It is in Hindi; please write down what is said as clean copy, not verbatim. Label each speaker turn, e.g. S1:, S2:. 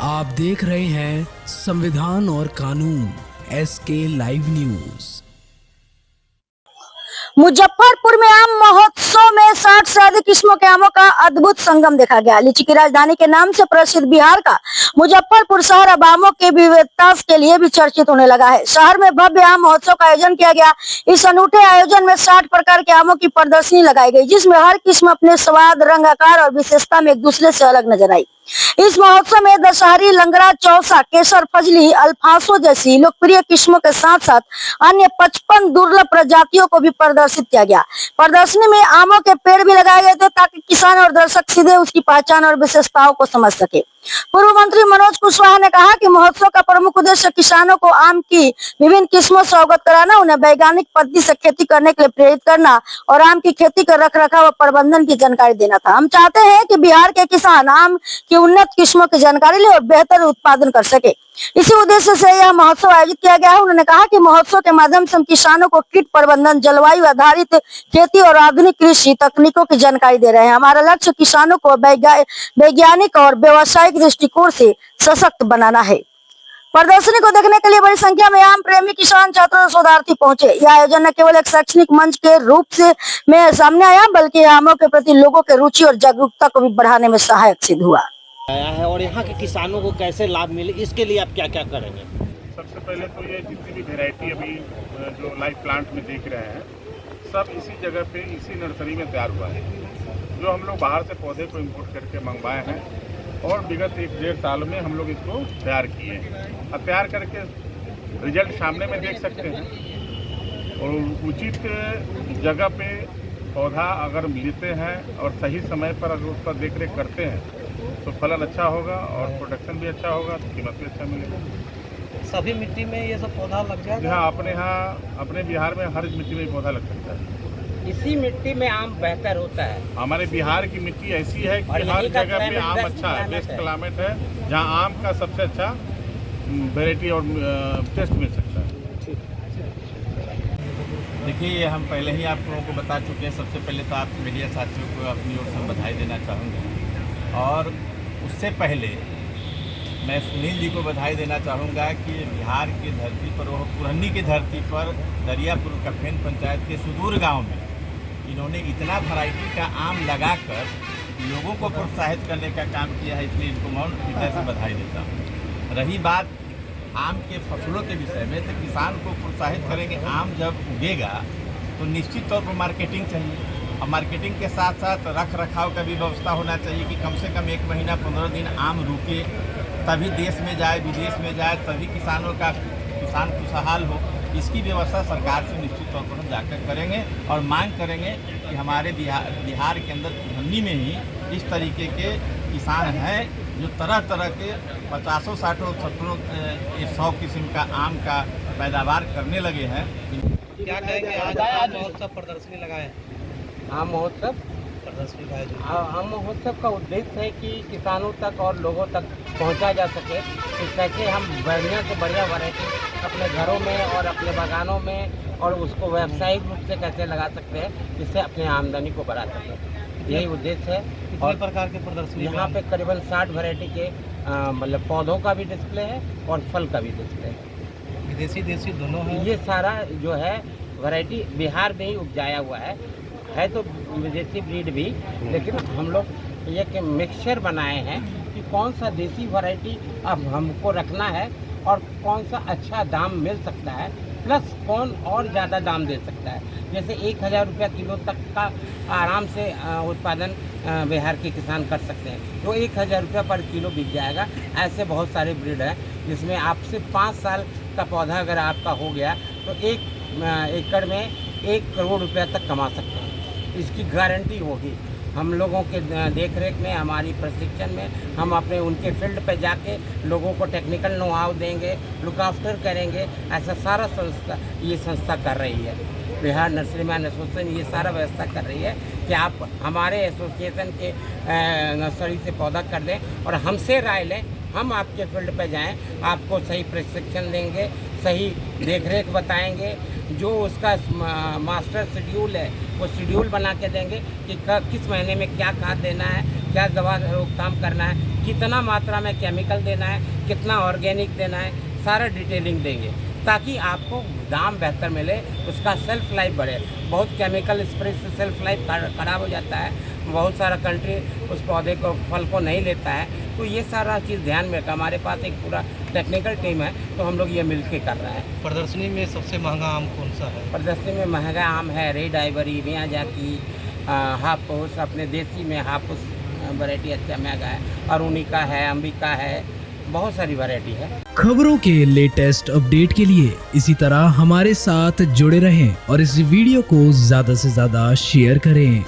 S1: आप देख रहे हैं संविधान और कानून SK लाइव न्यूज।
S2: मुजफ्फरपुर में आम महोत्सव में 60 से अधिक किस्मों के आमों का अद्भुत संगम देखा गया। लीची की राजधानी के नाम से प्रसिद्ध बिहार का मुजफ्फरपुर शहर अब आमों के विविधता के लिए भी चर्चित होने लगा है। शहर में भव्य आम महोत्सव का आयोजन किया गया। इस अनूठे आयोजन में 60 प्रकार के आमों की प्रदर्शनी लगाई गई, जिसमें हर किस्म अपने स्वाद, रंग, आकार और विशेषता में एक दूसरे से अलग नजर आई। इस महोत्सव में दशहरी, लंगड़ा, चौसा, केसर, फजली, अल्फांसो जैसी लोकप्रिय किस्मों के साथ साथ अन्य 55 दुर्लभ प्रजातियों को भी प्रदर्शित किया गया। प्रदर्शनी में आमों के पेड़ भी लगाए गए थे ताकि किसान और दर्शक सीधे उसकी पहचान और विशेषताओं को समझ सके। पूर्व मंत्री मनोज कुशवाहा ने कहा कि महोत्सव का प्रमुख उद्देश्य किसानों को आम की विभिन्न किस्मों से अवगत कराना, उन्हें वैज्ञानिक पद्धति से खेती करने के लिए प्रेरित करना और आम की खेती का रखरखाव और प्रबंधन की जानकारी देना था। हम चाहते हैं कि बिहार के किसान आम की उन्नत किस्मों की जानकारी ले और बेहतर उत्पादन कर सके। इसी उद्देश्य से यह महोत्सव आयोजित किया गया है। उन्होंने कहा कि महोत्सव के माध्यम से हम किसानों को कीट प्रबंधन, जलवायु आधारित खेती और आधुनिक कृषि तकनीकों की जानकारी दे रहे हैं। हमारा लक्ष्य किसानों को वैज्ञानिक और व्यावसायिक दृष्टिकोण से सशक्त बनाना है। प्रदर्शनी को देखने के लिए बड़ी संख्या में आम प्रेमी, किसान, छात्र और शोधार्थी पहुंचे। यह आयोजन न केवल एक शैक्षणिक मंच के रूप से में सामने आया, बल्कि आमों के प्रति लोगों के रुचि और जागरूकता को भी बढ़ाने में सहायक सिद्ध हुआ
S3: है। और यहाँ के किसानों को कैसे लाभ मिले, इसके लिए आप क्या क्या करेंगे?
S4: सबसे पहले तो ये जितनी भी वैरायटी अभी जो लाइव प्लांट में देख रहे हैं, सब इसी जगह पे, इसी नर्सरी में तैयार हुआ है। जो हम लोग बाहर से पौधे को इंपोर्ट करके मंगवाए हैं और विगत 1-1.5 साल में हम लोग इसको तैयार किए हैं। अब तैयार करके रिजल्ट सामने में देख सकते हैं। और उचित जगह पे पौधा अगर लेते हैं और सही समय पर अगर उसका देख रेख करते हैं तो फलन अच्छा होगा और प्रोडक्शन भी अच्छा होगा, तो कीमत भी अच्छा मिलेगा।
S3: सभी मिट्टी में ये सब पौधा लग जाएगा?
S4: यहाँ अपने बिहार में हर मिट्टी में पौधा लग सकता है।
S3: इसी मिट्टी में आम बेहतर होता है।
S4: हमारे बिहार की मिट्टी ऐसी है कि हर जगह पे आम अच्छा है, बेस्ट क्लाइमेट है, जहाँ आम का सबसे अच्छा वेराइटी और टेस्ट मिल सकता है।
S5: देखिए, हम पहले ही आप लोगों को बता चुके हैं। सबसे पहले तो आप मीडिया साथियों को अपनी ओर से बधाई देना चाहूँगा, और उससे पहले मैं सुनील जी को बधाई देना चाहूँगा कि बिहार की धरती पर, वो पुरन्नी की धरती पर दरियापुर कफेन पंचायत के सुदूर गांव में इन्होंने इतना वैरायटी का आम लगाकर लोगों को प्रोत्साहित करने का काम किया है, इसलिए इनको मैं हृदय से बधाई देता हूँ। रही बात आम के फसलों के विषय में, तो किसान को प्रोत्साहित करेंगे। आम जब उगेगा तो निश्चित तौर पर मार्केटिंग चाहिए, और मार्केटिंग के साथ साथ रख रखाव का भी व्यवस्था होना चाहिए कि कम से कम 1 महीना 15 दिन आम रुके, तभी देश में जाए, विदेश में जाए, तभी किसान खुशहाल हो। इसकी व्यवस्था सरकार से निश्चित तौर पर हम जाकर करेंगे और मांग करेंगे कि हमारे बिहार के अंदर पुरन्नी में ही इस तरीके के किसान हैं जो तरह तरह के 50, 60, 70, 100 किस्म का आम का पैदावार करने लगे हैं।
S3: क्या कहेंगे आज महोत्सव प्रदर्शनी लगाए?
S6: आम महोत्सव
S3: प्रदर्शनी का आयोजन,
S6: आम महोत्सव का उद्देश्य है कि किसानों तक और लोगों तक पहुंचा जा सके कि कैसे हम बढ़िया से बढ़िया वैरायटी अपने घरों में और अपने बागानों में और उसको व्यावसायिक रूप से कैसे लगा सकते हैं, जिससे अपने आमदनी को बढ़ा सकें। यही उद्देश्य है।
S3: कितने प्रकार के प्रदर्शनी?
S6: यहाँ पे करीबन 60 वैरायटी के मतलब पौधों का भी डिस्प्ले है और फल का भी डिस्प्ले है।
S3: विदेशी देशी दोनों है?
S6: ये सारा जो है वैरायटी बिहार में ही उपजाया हुआ है तो विदेशी ब्रीड भी, लेकिन हम लोग ये मिक्सचर बनाए हैं कि कौन सा देसी वैरायटी अब हमको रखना है और कौन सा अच्छा दाम मिल सकता है, प्लस कौन और ज़्यादा दाम दे सकता है। जैसे 1000 रुपया किलो तक का आराम से उत्पादन बिहार के किसान कर सकते हैं, तो 1000 रुपया पर किलो बिक जाएगा। ऐसे बहुत सारे ब्रीड हैं जिसमें आपसे 5 साल का पौधा अगर आपका हो गया तो 1 एकड़ में 1 करोड़ रुपया तक कमा सकते हैं। इसकी गारंटी होगी। हम लोगों के देख रेख में, हमारी प्रशिक्षण में हम अपने उनके फील्ड पे जाके लोगों को टेक्निकल नो हाउ देंगे, लुक आफ्टर करेंगे। ऐसा सारा ये संस्था कर रही है। बिहार नर्सरीमैन एसोसिएशन ये सारा व्यवस्था कर रही है कि आप हमारे एसोसिएशन के नर्सरी से पौधा कर दें और हमसे राय लें। हम आपके फील्ड पे जाएं, आपको सही प्रशिक्षण देंगे, सही देखरेख बताएंगे, जो उसका मास्टर शेड्यूल है वो शेड्यूल बना के देंगे कि किस महीने में क्या खाद देना है, क्या दवा रोकथाम करना है, कितना मात्रा में केमिकल देना है, कितना ऑर्गेनिक देना है, सारा डिटेलिंग देंगे ताकि आपको दाम बेहतर मिले, उसका सेल्फ लाइफ बढ़े। बहुत केमिकल स्प्रे से सेल्फ लाइफ खराब हो जाता है, बहुत सारा कंट्री उस पौधे को फल को नहीं लेता है। तो ये सारा चीज़ ध्यान में रखा। हमारे पास एक पूरा टेक्निकल टीम है, तो हम लोग ये मिल के कर रहे हैं।
S7: प्रदर्शनी में सबसे महंगा आम कौन सा है?
S6: प्रदर्शनी में महंगा आम है रेड आइवरी, मियाजाकी, हापुस, अपने देसी में हापुस वैरायटी अच्छा महंगा है, अरुणिका है, अंबिका है, बहुत सारी वैरायटी है।
S1: खबरों के लेटेस्ट अपडेट के लिए इसी तरह हमारे साथ जुड़े रहें और इस वीडियो को ज्यादा से ज्यादा शेयर करें।